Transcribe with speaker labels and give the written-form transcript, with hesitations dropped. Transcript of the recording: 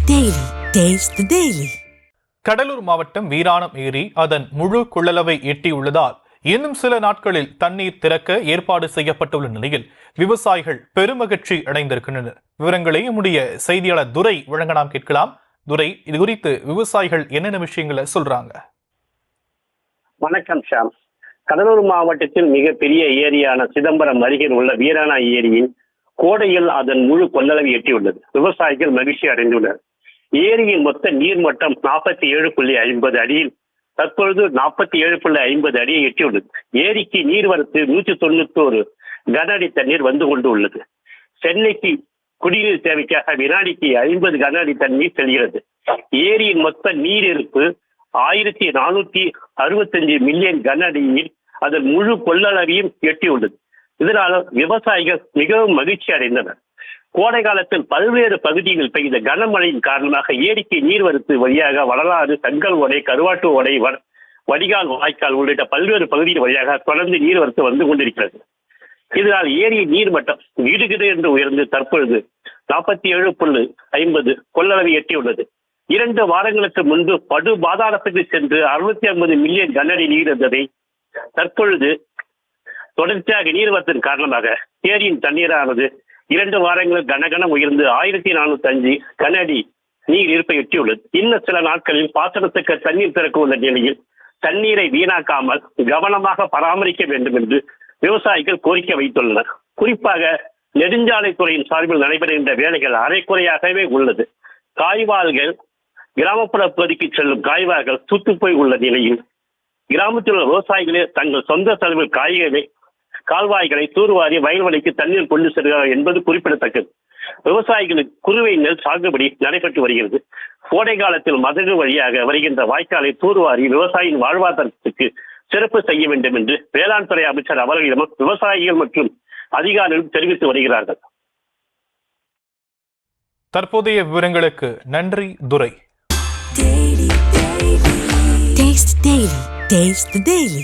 Speaker 1: Daily. Taste the Daily.
Speaker 2: Cuddalore மாவட்டம் வீராணம் ஏரி அதன் முழு கொள்ளளவை எட்டியுள்ளதால் இன்னும் சில நாட்களில் தண்ணீர் திறக்க ஏற்பாடு செய்யப்பட்டுள்ள நிலையில் விவசாயிகள் பெருமகிழ்ச்சி அடைந்திருக்கின்றனர். விவரங்களை நம்முடைய செய்தியாளர் துரை வழங்க நாம் கேட்கலாம். துரை, இது குறித்து விவசாயிகள் என்னென்ன விஷயங்களை சொல்றாங்க?
Speaker 3: வணக்கம் ஷாம். கடலூர் மாவட்டத்தில் மிகப்பெரிய ஏரியான சிதம்பரம் அருகில் உள்ள வீராணா ஏரியின் கோடையில் அதன் முழு கொள்ளளவை எட்டியுள்ளது. விவசாயிகள் மகிழ்ச்சி அடைந்துள்ளனர். ஏரியின் மொத்த நீர்மட்டம் 47.50 அடியில் தற்பொழுது 47.50 அடியை எட்டியுள்ளது. ஏரிக்கு நீர்வரத்து 191 கன அடி தண்ணீர் வந்து கொண்டு உள்ளது. சென்னைக்கு குடிநீர் தேவைக்காக வினாடிக்கு 50 கன அடி தண்ணீர் செல்கிறது. ஏரியின் மொத்த நீர் இருப்பு 1465 மில்லியன் கன அடியில் அதன் முழு கொள்ளளவையும் எட்டியுள்ளது. இதனால் விவசாயிகள் மிகவும் மகிழ்ச்சி அடைந்தனர். கோடை காலத்தில் பல்வேறு பகுதிகளில் பெய்த கனமழையின் காரணமாக ஏரிக்கு நீர்வரத்து வழியாக வடலாறு, சங்கல் ஓடை, கருவாட்டு ஓடை, வடிகால், வாய்க்கால் உள்ளிட்ட பல்வேறு பகுதிகள் வழியாக தொடர்ந்து நீர்வரத்து வந்து கொண்டிருக்கிறது. இதனால் ஏரியின் நீர்மட்டம் இடுகிடு என்று உயர்ந்து தற்பொழுது 47.50 கொள்ளளவை எட்டியுள்ளது. 2 வாரங்களுக்கு முன்பு படு பாதாளத்துக்கு சென்று 650 மில்லியன் கனஅடி நீர் இருந்ததை தற்பொழுது தொடர்ச்சியாக நீர்வரத்தின் காரணமாக ஏரியின் தண்ணீரானது 2 வாரங்கள் கனகனம் உயர்ந்து 1405 கன அடி நீர் இருப்பை எட்டியுள்ளது. இன்னும் சில நாட்களில் பாசனத்துக்கு தண்ணீர் திறக்க உள்ள நிலையில் தண்ணீரை வீணாக்காமல் கவனமாக பராமரிக்க வேண்டும் என்று விவசாயிகள் கோரிக்கை வைத்துள்ளனர். குறிப்பாக நெடுஞ்சாலைத்துறையின் சார்பில் நடைபெறுகின்ற வேலைகள் அரைக்குறையாகவே உள்ளது. காய்வாள்கள் கிராமப்புற பகுதிக்கு செல்லும் காய்வார்கள் தூத்துப்போய் உள்ள நிலையில் கிராமத்தில் உள்ள விவசாயிகளே தங்கள் சொந்த செலவில் கால்வாய்களை தூர்வாரி வயல்வெளிக்கு தண்ணீர் கொண்டு செல்கிறார் என்பது குறிப்பிடத்தக்கது. விவசாயிகளுக்கு குறுவை நெல் சாகுபடி நடைபெற்று வருகிறது. கோடை காலத்தில் மதகு வழியாக வருகின்ற வாய்க்காலை தூர்வாரி விவசாயியின் வாழ்வாதாரத்துக்கு சிறப்பு செய்ய வேண்டும் என்று வேளாண் துறை அமைச்சர் அவர்களிடம் விவசாயிகள் மற்றும் அதிகாரிகள் தெரிவித்து வருகிறார்கள்.
Speaker 2: தற்போதைய விவரங்களுக்கு நன்றி துரை.
Speaker 1: Taste the Daily.